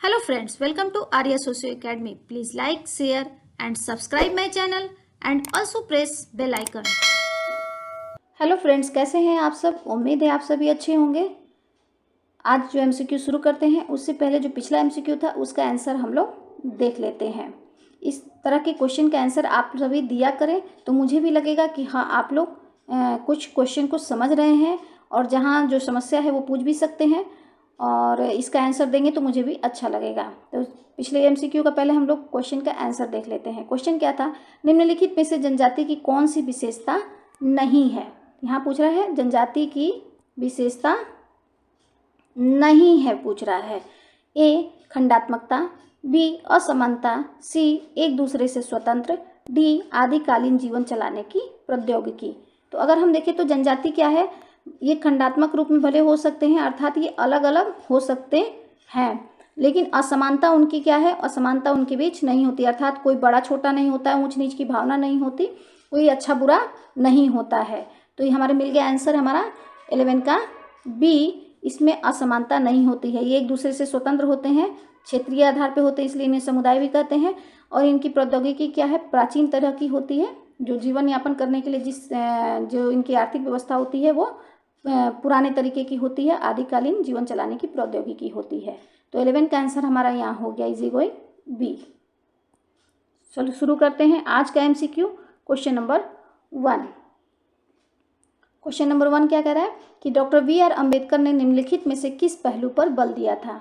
Hello friends, welcome to Arya Socio Academy. Please like, share and subscribe my channel and also press bell icon. Hello friends, कैसे हैं आप सब। उम्मीद है आप सभी अच्छे होंगे। आज जो एमसीक्यू शुरू करते हैं उससे पहले जो पिछला एमसीक्यू था उसका आंसर हम लोग देख लेते हैं। इस तरह के क्वेश्चन का आंसर आप सभी दिया करें तो मुझे भी लगेगा कि हाँ आप लोग कुछ क्वेश्चन को समझ रहे हैं और जहाँ जो समस्या है वो पूछ भी सकते हैं और इसका आंसर देंगे तो मुझे भी अच्छा लगेगा। तो पिछले एमसीक्यू का पहले हम लोग क्वेश्चन का आंसर देख लेते हैं। क्वेश्चन क्या था, निम्नलिखित में से जनजाति की कौन सी विशेषता नहीं है। यहाँ पूछ रहा है जनजाति की विशेषता नहीं है पूछ रहा है। ए खंडात्मकता, बी असमानता, सी एक दूसरे से स्वतंत्र, डी आदिकालीन जीवन चलाने की प्रौद्योगिकी। तो अगर हम देखें तो जनजाति क्या है, ये खंडात्मक रूप में भले हो सकते हैं, अर्थात ये अलग अलग हो सकते हैं, लेकिन असमानता उनकी क्या है, असमानता उनके बीच नहीं होती, अर्थात कोई बड़ा छोटा नहीं होता है, ऊंच नीच की भावना नहीं होती, कोई अच्छा बुरा नहीं होता है। तो ये हमारे मिल गया आंसर हमारा 11 का बी। इसमें असमानता नहीं होती है, ये एक दूसरे से स्वतंत्र होते हैं, क्षेत्रीय आधार पे होते हैं, इसलिए इन्हें समुदाय भी कहते हैं। और इनकी प्रौद्योगिकी क्या है, प्राचीन तरह की होती है, जो जीवन यापन करने के लिए जो इनकी आर्थिक व्यवस्था होती है वो पुराने तरीके की होती है, आदिकालीन जीवन चलाने की प्रौद्योगिकी होती है। तो 11 का आंसर हमारा यहाँ हो गया इजी गोइंग बी। चलो शुरू करते हैं आज का MCQ. Question number 1। Question number 1 क्या कह रहा है कि डॉक्टर बी.आर. अम्बेडकर ने निम्नलिखित में से किस पहलू पर बल दिया था।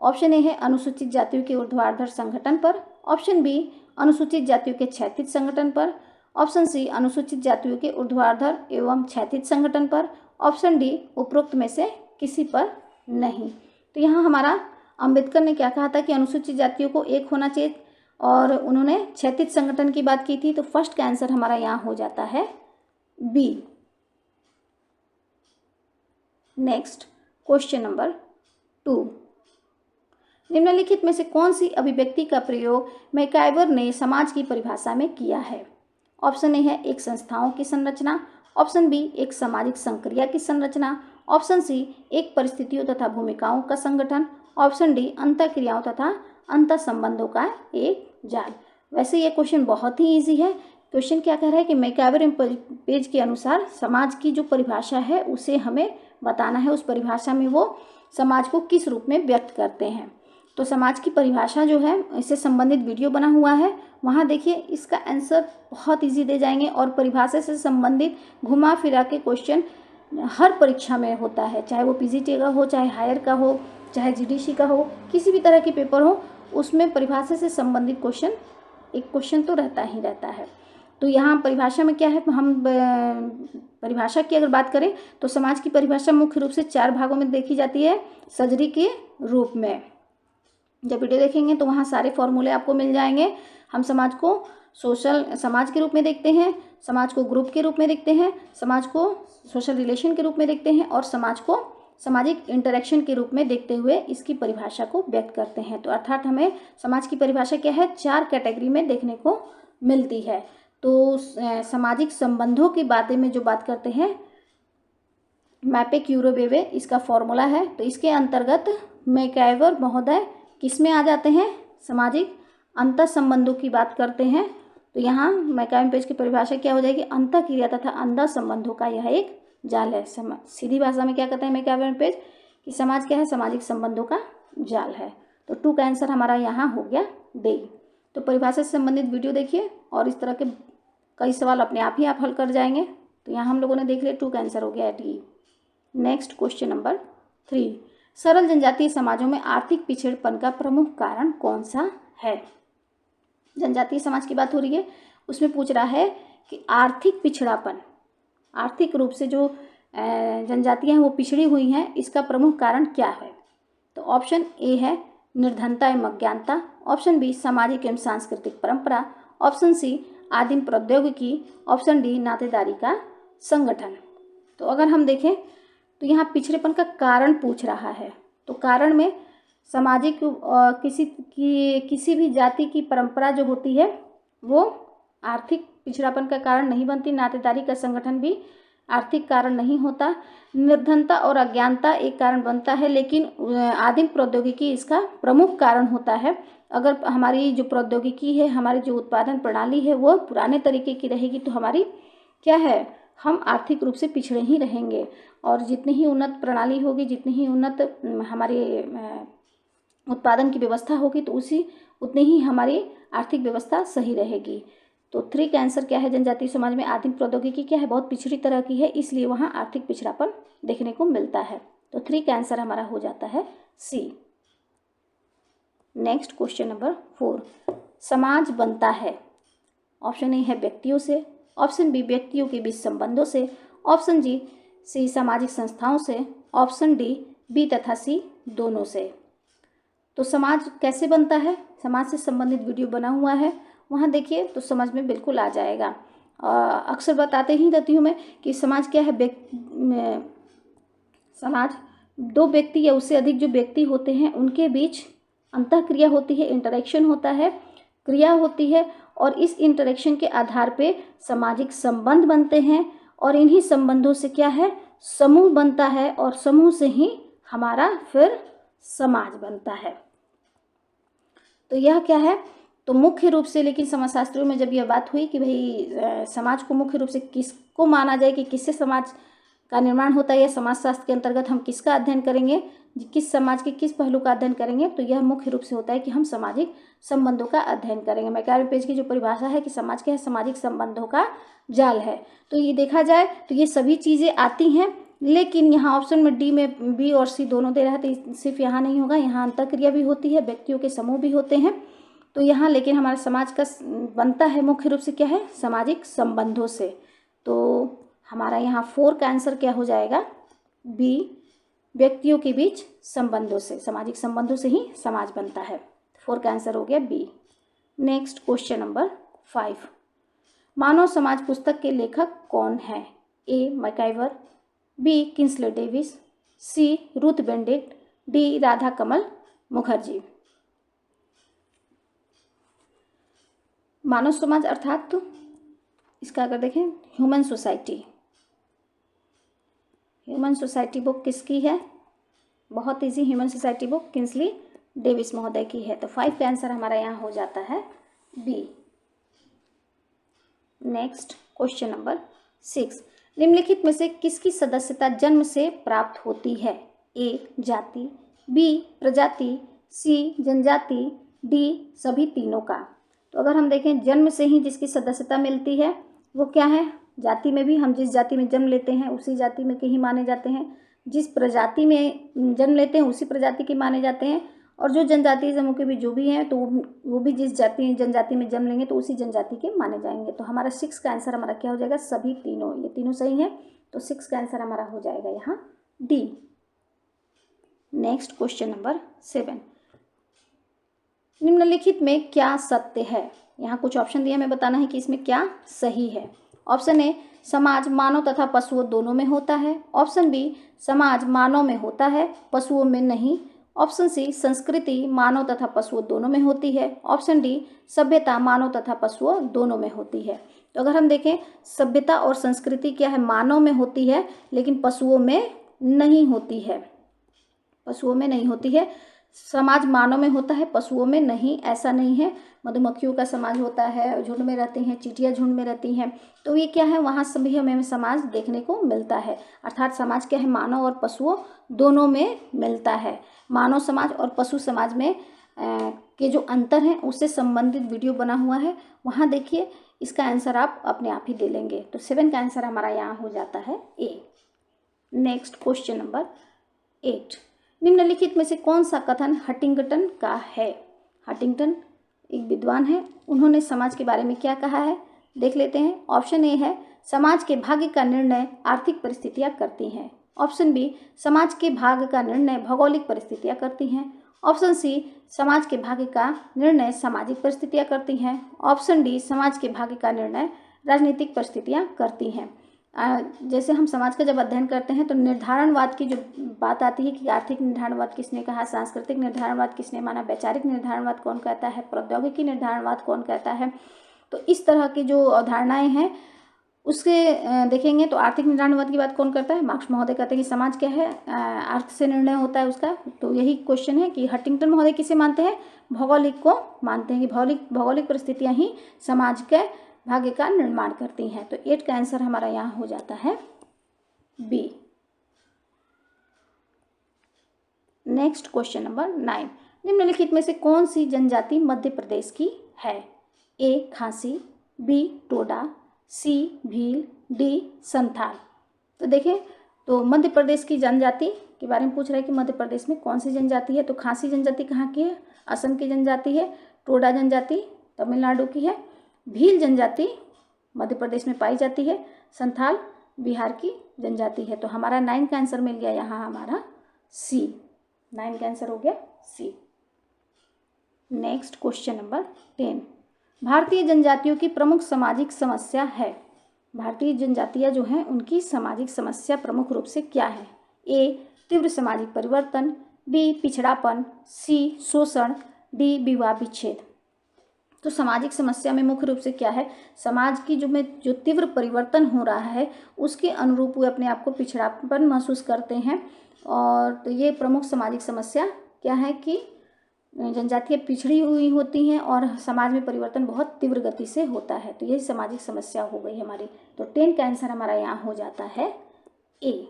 ऑप्शन ए है अनुसूचित जातियों के ऊर्ध्वाधर संगठन पर, ऑप्शन बी अनुसूचित जातियों के क्षैतिज संगठन पर, ऑप्शन सी अनुसूचित जातियों के ऊर्ध्वाधर एवं क्षैतिज संगठन पर, ऑप्शन डी उपरोक्त में से किसी पर नहीं। तो यहाँ हमारा अम्बेडकर ने क्या कहा था कि अनुसूचित जातियों को एक होना चाहिए और उन्होंने क्षैतिज संगठन की बात की थी। तो फर्स्ट का आंसर हमारा यहाँ हो जाता है बी। Next question number 2। निम्नलिखित में से कौन सी अभिव्यक्ति का प्रयोग मैकाइवर ने समाज की परिभाषा में किया है। ऑप्शन ए है एक संस्थाओं की संरचना, ऑप्शन बी एक सामाजिक संक्रिया की संरचना, ऑप्शन सी एक परिस्थितियों तथा भूमिकाओं का संगठन, ऑप्शन डी अंतःक्रियाओं तथा अंतर संबंधों का एक जाल। वैसे ये क्वेश्चन बहुत ही ईजी है। क्वेश्चन क्या कह रहा है कि मैकाइवर पेज के अनुसार समाज की जो परिभाषा है उसे हमें बताना है, उस परिभाषा में वो समाज को किस रूप में व्यक्त करते हैं। तो समाज की परिभाषा जो है इससे संबंधित वीडियो बना हुआ है, वहाँ देखिए इसका आंसर बहुत इजी दे जाएंगे। और परिभाषा से संबंधित घुमा फिरा के क्वेश्चन हर परीक्षा में होता है, चाहे वो पीजीटी का हो, चाहे हायर का हो, चाहे जीडीसी का हो, किसी भी तरह की पेपर हो, उसमें परिभाषा से संबंधित क्वेश्चन एक क्वेश्चन तो रहता ही रहता है। तो यहाँ परिभाषा में क्या है, हम परिभाषा की अगर बात करें तो समाज की परिभाषा मुख्य रूप से 4 भागों में देखी जाती है सर्जरी के रूप में। जब वीडियो देखेंगे तो वहाँ सारे फॉर्मूले आपको मिल जाएंगे। हम समाज को सोशल समाज के रूप में देखते हैं, समाज को ग्रुप के रूप में देखते हैं, समाज को सोशल रिलेशन के रूप में देखते हैं और समाज को सामाजिक इंटरेक्शन के रूप में देखते हुए इसकी परिभाषा को व्यक्त करते हैं। तो अर्थात हमें समाज की परिभाषा क्या है, 4 कैटेगरी में देखने को मिलती है। तो सामाजिक संबंधों की बातें में जो बात करते हैं मैपे क्यूरोवेवे इसका फॉर्मूला है। तो इसके अंतर्गत मैकाइवर महोदय किस में आ जाते हैं, सामाजिक अंतर संबंधों की बात करते हैं। तो यहाँ मैकाइवर पेज की परिभाषा क्या हो जाएगी, अंतःक्रिया तथा अंतर संबंधों का यह एक जाल है। सीधी भाषा में क्या कहते हैं मैकाइवर पेज कि समाज क्या है, सामाजिक संबंधों का जाल है। तो 2 का आंसर हमारा यहाँ हो गया डी। तो परिभाषा से संबंधित वीडियो देखिए और इस तरह के कई सवाल अपने आप ही आप हल कर जाएंगे। तो यहाँ हम लोगों ने देख लिया, 2 का आंसर हो गया डी। Next question number 3। सरल जनजातीय समाजों में आर्थिक पिछड़ेपन का प्रमुख कारण कौन सा है। जनजातीय समाज की बात हो रही है, उसमें पूछ रहा है कि आर्थिक पिछड़ापन, आर्थिक रूप से जो जनजातियाँ हैं वो पिछड़ी हुई हैं, इसका प्रमुख कारण क्या है। तो ऑप्शन ए है निर्धनता एवं अज्ञानता, ऑप्शन बी सामाजिक एवं सांस्कृतिक परंपरा, ऑप्शन सी आदिम प्रौद्योगिकी, ऑप्शन डी नातेदारी का संगठन। तो अगर हम देखें तो यहाँ पिछड़ेपन का कारण पूछ रहा है। तो कारण में सामाजिक किसी भी जाति की परंपरा जो होती है वो आर्थिक पिछड़ापन का कारण नहीं बनती, नातेदारी का संगठन भी आर्थिक कारण नहीं होता। निर्धनता और अज्ञानता एक कारण बनता है, लेकिन आदिम प्रौद्योगिकी इसका प्रमुख कारण होता है। अगर हमारी जो प्रौद्योगिकी है, हमारी जो उत्पादन प्रणाली है वो पुराने तरीके की रहेगी तो हमारी क्या है, हम आर्थिक रूप से पिछड़े ही रहेंगे। और जितनी ही उन्नत प्रणाली होगी, जितनी ही उन्नत हमारी उत्पादन की व्यवस्था होगी तो उतनी ही हमारी आर्थिक व्यवस्था सही रहेगी। तो 3 का आंसर क्या है, जनजातीय समाज में आदिम प्रौद्योगिकी क्या है, बहुत पिछड़ी तरह की है, इसलिए वहाँ आर्थिक पिछड़ापन देखने को मिलता है। तो 3 का आंसर हमारा हो जाता है सी। नेक्स्ट क्वेश्चन नंबर 4, समाज बनता है। ऑप्शन ए है व्यक्तियों से, ऑप्शन बी व्यक्तियों के बीच संबंधों से, ऑप्शन सी सामाजिक संस्थाओं से, ऑप्शन डी बी तथा सी दोनों से। तो समाज कैसे बनता है, समाज से संबंधित वीडियो बना हुआ है, वहाँ देखिए तो समझ में बिल्कुल आ जाएगा। अक्सर बताते ही रहती हूँ मैं कि समाज क्या है, समाज 2 व्यक्ति या उससे अधिक जो व्यक्ति होते हैं उनके बीच अंतःक्रिया होती है, इंटरेक्शन होता है, क्रिया होती है, और इस इंटरेक्शन के आधार पे सामाजिक संबंध बनते हैं, और इन्हीं संबंधों से क्या है, समूह बनता है, और समूह से ही हमारा फिर समाज बनता है। तो यह क्या है, तो मुख्य रूप से, लेकिन समाजशास्त्रियों में जब यह बात हुई कि भाई समाज को मुख्य रूप से किसको माना जाए कि किससे समाज का निर्माण होता है, या समाजशास्त्र के अंतर्गत हम किसका अध्ययन करेंगे, किस समाज के किस पहलू का अध्ययन करेंगे, तो यह मुख्य रूप से होता है कि हम सामाजिक संबंधों का अध्ययन करेंगे। मैकआवर पेज की जो परिभाषा है कि समाज क्या है, सामाजिक संबंधों का जाल है। तो ये देखा जाए तो ये सभी चीज़ें आती हैं, लेकिन यहाँ ऑप्शन में डी में बी और सी दोनों दे रहा है, तो सिर्फ यहाँ नहीं होगा, यहाँ अंतःक्रिया भी होती है, व्यक्तियों के समूह भी होते हैं। तो यहाँ लेकिन हमारा समाज का बनता है मुख्य रूप से क्या है, सामाजिक संबंधों से। तो हमारा यहाँ 4 का आंसर क्या हो जाएगा, बी, व्यक्तियों के बीच संबंधों से, सामाजिक संबंधों से ही समाज बनता है। 4 का आंसर हो गया बी। नेक्स्ट क्वेश्चन नंबर 5, मानव समाज पुस्तक के लेखक कौन है? A MacIver, B Kingsley Davis, C Ruth Benedict, D Radha Kamal Mukherjee. मानव समाज अर्थात तो इसका अगर देखें human society, human society book किसकी है, बहुत easy, human society book Kingsley Davis महोदय की है। तो 5 का आंसर हमारा यहाँ हो जाता है बी। नेक्स्ट क्वेश्चन नंबर 6, निम्नलिखित में से किसकी सदस्यता जन्म से प्राप्त होती है? ए जाति, बी प्रजाति, सी जनजाति, डी सभी तीनों का। तो अगर हम देखें जन्म से ही जिसकी सदस्यता मिलती है वो क्या है, जाति में भी हम जिस जाति में जन्म लेते हैं उसी जाति में के ही माने जाते हैं, जिस प्रजाति में जन्म लेते हैं उसी प्रजाति के माने जाते हैं, और जो जनजातीय समूह के भी जो भी हैं तो वो भी जिस जनजाति में जन्म लेंगे तो उसी जनजाति के माने जाएंगे। तो हमारा 6 का आंसर हमारा क्या हो जाएगा, सभी तीनों, ये तीनों सही है, तो 6 का आंसर हमारा हो जाएगा यहाँ डी। नेक्स्ट क्वेश्चन नंबर 7, निम्नलिखित में क्या सत्य है? यहाँ कुछ ऑप्शन दिए, हमें बताना है कि इसमें क्या सही है। ऑप्शन ए समाज मानव तथा पशुओं दोनों में होता है, ऑप्शन बी समाज मानव में होता है पशुओं में नहीं, ऑप्शन सी संस्कृति मानव तथा पशुओं दोनों में होती है, ऑप्शन डी सभ्यता मानव तथा पशुओं दोनों में होती है। तो अगर हम देखें सभ्यता और संस्कृति क्या है, मानव में होती है लेकिन पशुओं में नहीं होती है, पशुओं में नहीं होती है। समाज मानव में होता है पशुओं में नहीं, ऐसा नहीं है। मधुमक्खियों का समाज होता है, झुंड में रहती हैं, चींटियां झुंड में रहती हैं, तो ये क्या है, वहाँ सभी हमें समाज देखने को मिलता है। अर्थात समाज क्या है, मानव और पशुओं दोनों में मिलता है। मानव समाज और पशु समाज में के जो अंतर हैं उससे संबंधित वीडियो बना हुआ है, वहाँ देखिए, इसका आंसर आप अपने आप ही दे लेंगे। तो 7 का आंसर हमारा यहाँ हो जाता है ए। नेक्स्ट क्वेश्चन नंबर 8, निम्नलिखित में से कौन सा कथन हंटिंगटन का है? हंटिंगटन एक विद्वान है, उन्होंने समाज के बारे में क्या कहा है, देख लेते हैं। ऑप्शन ए है समाज के भाग्य का निर्णय आर्थिक परिस्थितियां करती हैं, ऑप्शन बी समाज के भाग्य का निर्णय भौगोलिक परिस्थितियां करती हैं, ऑप्शन सी समाज के भाग्य का निर्णय सामाजिक परिस्थितियां करती हैं, ऑप्शन डी समाज के भाग्य का निर्णय राजनीतिक परिस्थितियां करती हैं। जैसे हम समाज का जब अध्ययन करते हैं तो निर्धारणवाद की जो बात आती है कि आर्थिक निर्धारणवाद किसने कहा, सांस्कृतिक निर्धारणवाद किसने माना, वैचारिक निर्धारणवाद कौन कहता है, प्रौद्योगिकी निर्धारणवाद कौन कहता है, तो इस तरह की जो अवधारणाएं हैं उसके देखेंगे तो आर्थिक निर्णयवाद की बात कौन करता है? मार्क्स महोदय कहते हैं कि समाज क्या है, अर्थ से निर्णय होता है उसका। तो यही क्वेश्चन है कि हंटिंगटन महोदय किसे मानते हैं? भौगोलिक को मानते हैं कि भौगोलिक परिस्थितियां ही समाज के भाग्य का निर्माण करती हैं। तो 8 का आंसर हमारा यहाँ हो जाता है बी। नेक्स्ट क्वेश्चन नंबर 9, निम्नलिखित में से कौन सी जनजाति मध्य प्रदेश की है? ए खासी, बी टोडा, सी भील, डी संथाल। तो देखें, तो मध्य प्रदेश की जनजाति के बारे में पूछ रहा है कि मध्य प्रदेश में कौन सी जनजाति है। तो खासी जनजाति कहाँ की है? असम की जनजाति है। टोडा जनजाति तमिलनाडु की है। भील जनजाति मध्य प्रदेश में पाई जाती है। संथाल बिहार की जनजाति है। तो हमारा 9 का आंसर मिल गया यहाँ हमारा सी। 9 का आंसर हो गया सी। नेक्स्ट क्वेश्चन नंबर 10, भारतीय जनजातियों की प्रमुख सामाजिक समस्या है। भारतीय जनजातियां जो हैं उनकी सामाजिक समस्या प्रमुख रूप से क्या है? ए तीव्र सामाजिक परिवर्तन, बी पिछड़ापन, सी शोषण, डी विवाह विच्छेद। तो सामाजिक समस्या में मुख्य रूप से क्या है? समाज की जो तीव्र परिवर्तन हो रहा है उसके अनुरूप वे अपने आप को पिछड़ापन महसूस करते हैं। और तो ये प्रमुख सामाजिक समस्या क्या है कि जनजातियाँ पिछड़ी हुई होती हैं और समाज में परिवर्तन बहुत तीव्र गति से होता है। तो यही सामाजिक समस्या हो गई हमारी। तो 10 का आंसर हमारा यहाँ हो जाता है ए।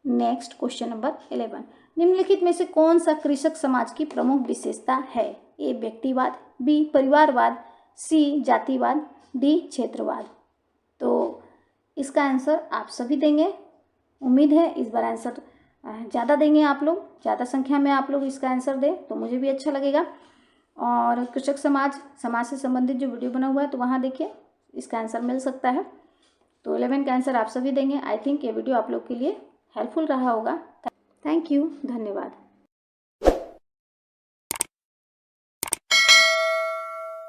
नेक्स्ट क्वेश्चन नंबर 11, निम्नलिखित में से कौन सा कृषक समाज की प्रमुख विशेषता है? ए व्यक्तिवाद, बी परिवारवाद, सी जातिवाद, डी क्षेत्रवाद। तो इसका आंसर आप सभी देंगे। उम्मीद है इस बार आंसर ज़्यादा देंगे आप लोग, ज़्यादा संख्या में आप लोग इसका आंसर दें तो मुझे भी अच्छा लगेगा। और कृषक समाज से संबंधित जो वीडियो बना हुआ है तो वहाँ देखिए, इसका आंसर मिल सकता है। तो 11 का आंसर आप सभी देंगे। आई थिंक ये वीडियो आप लोग के लिए हेल्पफुल रहा होगा। थैंक यू, धन्यवाद।